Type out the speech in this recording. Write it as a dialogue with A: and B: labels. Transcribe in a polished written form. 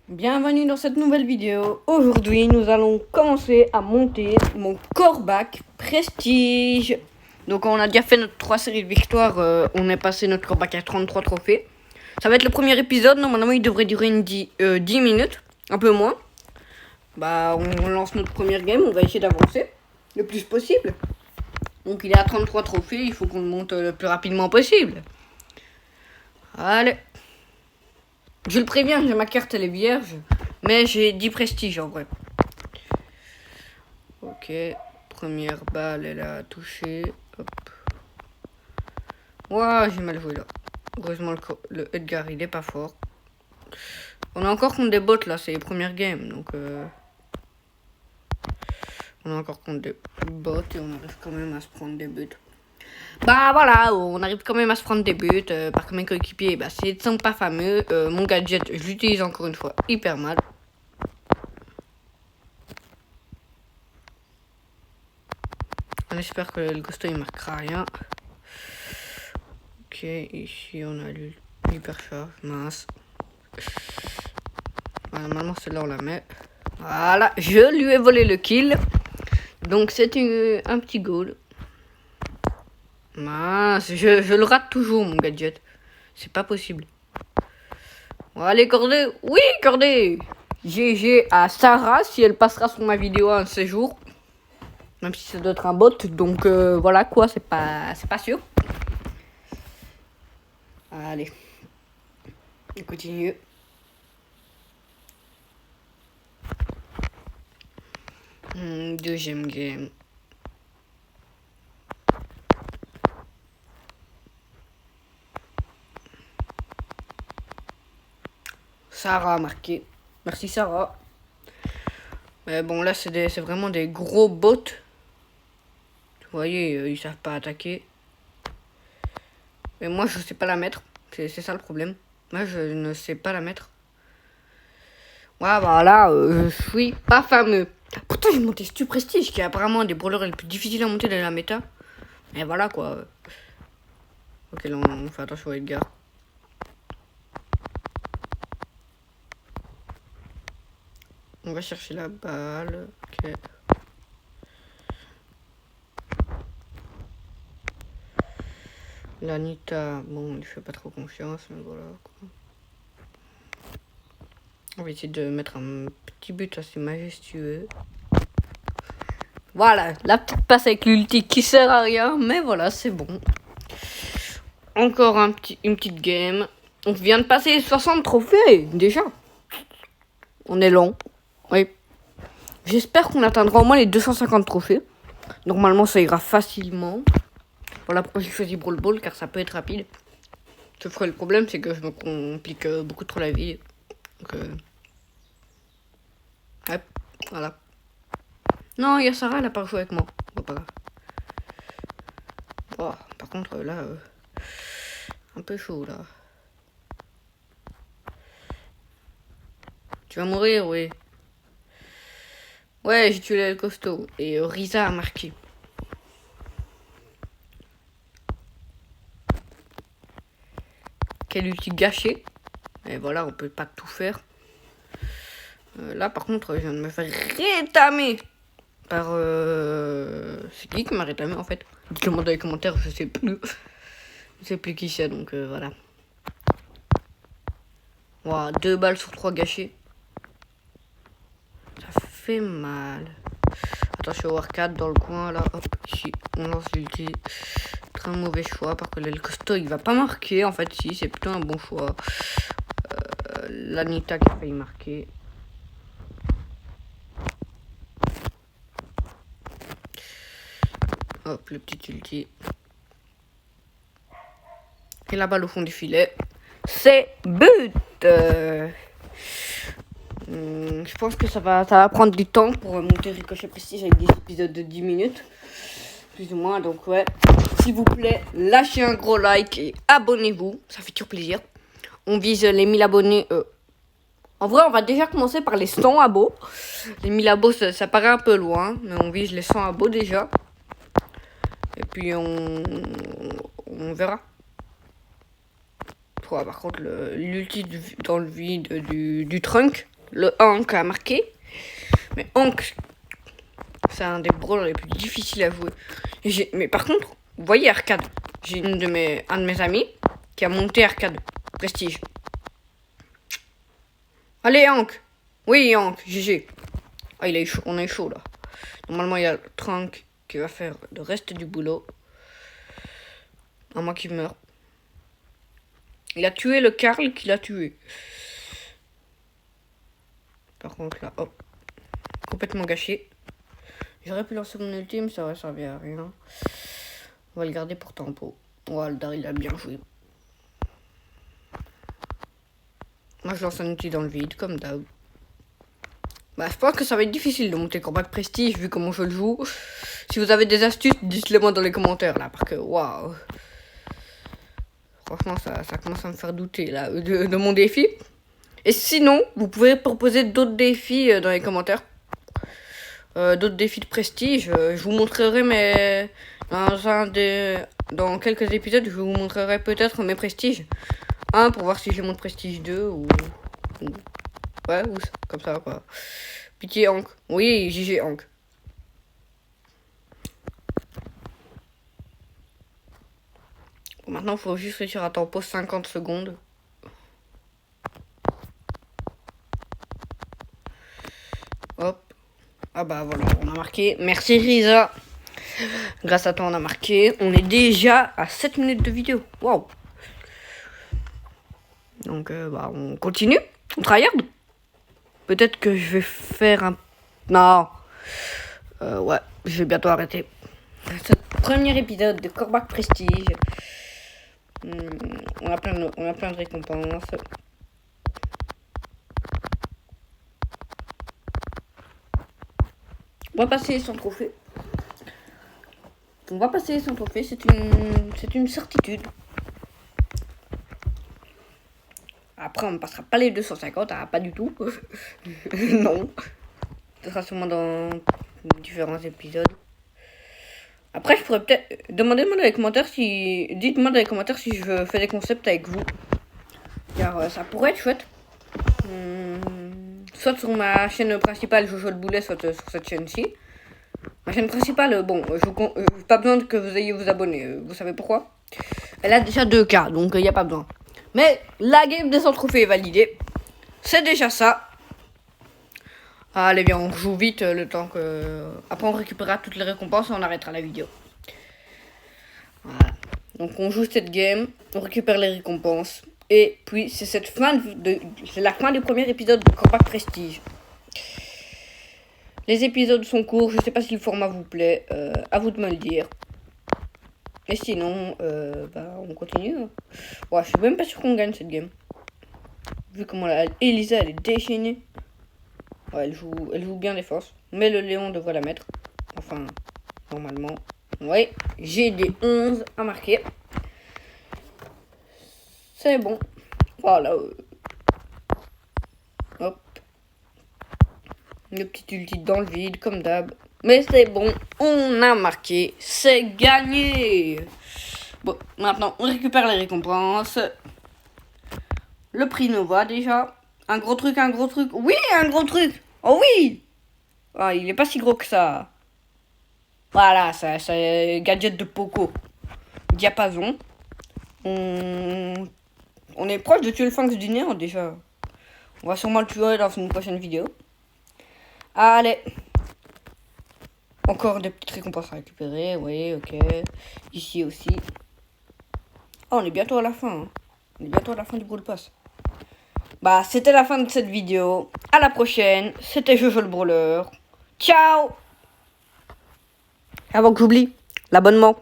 A: Bienvenue dans cette nouvelle vidéo. Aujourd'hui, nous allons commencer à monter mon Corbac Prestige. Donc, on a déjà fait notre 3 séries de victoires. On est passé notre Corbac à 33 trophées. Ça va être le premier épisode. Normalement, il devrait durer 10 minutes. Un peu moins. Bah, on lance notre première game. On va essayer d'avancer le plus possible. Donc, il est à 33 trophées. Il faut qu'on le monte le plus rapidement possible. Allez. Je le préviens, ma carte elle est vierge, mais j'ai 10 prestiges en vrai. Ok, première balle elle a touché. Hop. Ouah, j'ai mal joué là. Heureusement le Edgar il est pas fort. On a encore contre des bots là, c'est les premières games, donc on a encore contre des bots et on arrive quand même à se prendre des buts. Bah voilà, on arrive quand même à se prendre des buts par mes coéquipiers. Bah c'est pas fameux. Mon gadget, je l'utilise encore une fois hyper mal. On espère que le Ghosto il marquera rien. Ok, ici on a l'hypercharge, mince. Voilà, maintenant celle-là on la met. Voilà, je lui ai volé le kill. Donc c'est un petit goal. Mince, je le rate toujours mon gadget. C'est pas possible. Bon, allez Cordé, oui Cordé. GG à Sarah si elle passera sur ma vidéo un de ces jours. Même si ça doit être un bot, donc voilà quoi, c'est pas sûr. Allez, on continue. Deuxième game. Sarah a marqué. Merci Sarah. Mais bon là c'est vraiment des gros bots. Vous voyez, ils savent pas attaquer. Mais moi je sais pas la mettre. C'est ça le problème. Moi je ne sais pas la mettre. Ouais voilà, je suis pas fameux. Pourtant j'ai monté Stu Prestige qui est apparemment un des brawlers les plus difficiles à monter dans la méta. Et voilà quoi. Ok là on fait attention à Edgar. On va chercher la balle. Ok. L'Anita, bon, on lui fait pas trop confiance, mais voilà quoi. On va essayer de mettre un petit but assez majestueux. Voilà, la petite passe avec l'ulti qui sert à rien, mais voilà, c'est bon. Encore une petite game. On vient de passer les 60 trophées, déjà. On est long. Oui. J'espère qu'on atteindra au moins les 250 trophées. Normalement, ça ira facilement. Voilà pourquoi j'ai choisi Brawl Ball, car ça peut être rapide. Sauf que le problème, c'est que je me complique beaucoup trop la vie. Donc, ouais, voilà. Non, il y a Sarah, elle a pas joué avec moi. Bon, pas grave. Oh, par contre, là, un peu chaud, là. Tu vas mourir, oui. Ouais, j'ai tué le costaud. Et Risa a marqué. Quel outil gâché. Et voilà, on peut pas tout faire. Là, par contre, je viens de me faire rétamer par... C'est qui m'a rétamé, en fait? Dites-le-moi dans les commentaires, je sais plus. Je sais plus qui c'est, donc voilà. Wow, 2 balles sur 3 gâchées. Ça fait mal. Attention au arcade dans le coin, là. Hop, ici, on lance l'ulti. Très mauvais choix, parce que le costaud, il va pas marquer. En fait, si, c'est plutôt un bon choix. L'Anita qui a failli marquer. Hop, le petit ulti. Et la balle au fond du filet. C'est but. Je pense que ça va prendre du temps pour monter Ricochet Prestige avec des épisodes de 10 minutes. Plus ou moins, donc ouais. S'il vous plaît, lâchez un gros like et abonnez-vous. Ça fait toujours plaisir. On vise les 1000 abonnés. En vrai, on va déjà commencer par les 100 abos. Les 1000 abos, ça paraît un peu loin. Mais on vise les 100 abos déjà. Et puis on verra. Ouais, par contre, l'ulti dans le vide du trunk, le Hank a marqué. Mais Hank, c'est un des brawlers les plus difficiles à jouer. Mais par contre, vous voyez Arcade. J'ai un de mes amis qui a monté Arcade Prestige. Allez Hank. Oui Hank, GG. Ah il est chaud, on est chaud là. Normalement il y a le Trunk qui va faire le reste du boulot. À moins qu'il meure. Il a tué le Carl qui l'a tué. Par contre là, hop. Complètement gâché. J'aurais pu lancer mon ultime, ça aurait servi à rien. On va le garder pour tempo. Waldar, il a bien joué. Moi, je lance un outil dans le vide, comme d'hab. Bah, je pense que ça va être difficile de monter combat prestige, vu comment je le joue. Si vous avez des astuces, dites-les moi dans les commentaires, là, parce que, waouh. Franchement, ça commence à me faire douter, là, de mon défi. Et sinon, vous pouvez proposer d'autres défis dans les commentaires. D'autres défis de prestige. Je vous montrerai mes... Dans quelques épisodes, je vous montrerai peut-être mes prestiges. Un, pour voir si je monte prestige 2 ou... Ouais, ou comme ça, quoi. Pitié, Hank. Oui, JG Hank. Bon, maintenant, il faut juste réussir à tempo 50 secondes. Hop. Ah bah voilà, on a marqué. Merci Risa. Grâce à toi, on a marqué. On est déjà à 7 minutes de vidéo. Waouh. Donc, bah, on continue. On tryhard. Peut-être que je vais faire un... Non. Ouais, je vais bientôt arrêter. Ce premier épisode de Corbac Prestige. On a plein de récompenses. On va passer sans trophée. C'est une certitude. Après, on ne passera pas les 250, pas du tout. Non. Ce sera sûrement dans différents épisodes. Après, je pourrais peut-être... Dites-moi dans les commentaires si je fais des concepts avec vous. Car ça pourrait être chouette. Soit sur ma chaîne principale, Jojo le Boulet, soit sur cette chaîne-ci. Ma chaîne principale, bon, pas besoin que vous ayez vous abonner. Vous savez pourquoi? Elle a déjà 2K, donc il n'y a pas besoin. Mais la game des 100 trophées est validée. C'est déjà ça. Allez, viens, on joue vite le temps que... Après, on récupérera toutes les récompenses et on arrêtera la vidéo. Voilà. Donc, on joue cette game, on récupère les récompenses. Et puis, c'est la fin du premier épisode de Corbac Prestige. Les épisodes sont courts, je sais pas si le format vous plaît. À vous de me le dire. Et sinon, bah, on continue. Ouais, je suis même pas sûr qu'on gagne cette game. Vu comment Elisa, elle est déchaînée. Ouais, elle joue bien les forces. Mais le Léon devrait la mettre. Enfin, normalement. Ouais, j'ai des 11 à marquer. C'est bon. Voilà. Hop. Le petit ulti dans le vide, comme d'hab. Mais c'est bon, on a marqué. C'est gagné. Bon, maintenant, on récupère les récompenses. Le prix Nova, déjà. Un gros truc. Oui, un gros truc. Oh oui. Ah, il est pas si gros que ça. Voilà, c'est gadget de Poco. Diapason. On est proche de tuer le Phanx du néant, déjà. On va sûrement le tuer dans une prochaine vidéo. Allez. Encore des petites récompenses à récupérer. Oui, ok. Ici aussi. Oh, on est bientôt à la fin. Hein. On est bientôt à la fin du Brawl Pass. Bah, c'était la fin de cette vidéo. À la prochaine. C'était Jojo le Brawler. Ciao. Avant que j'oublie, l'abonnement.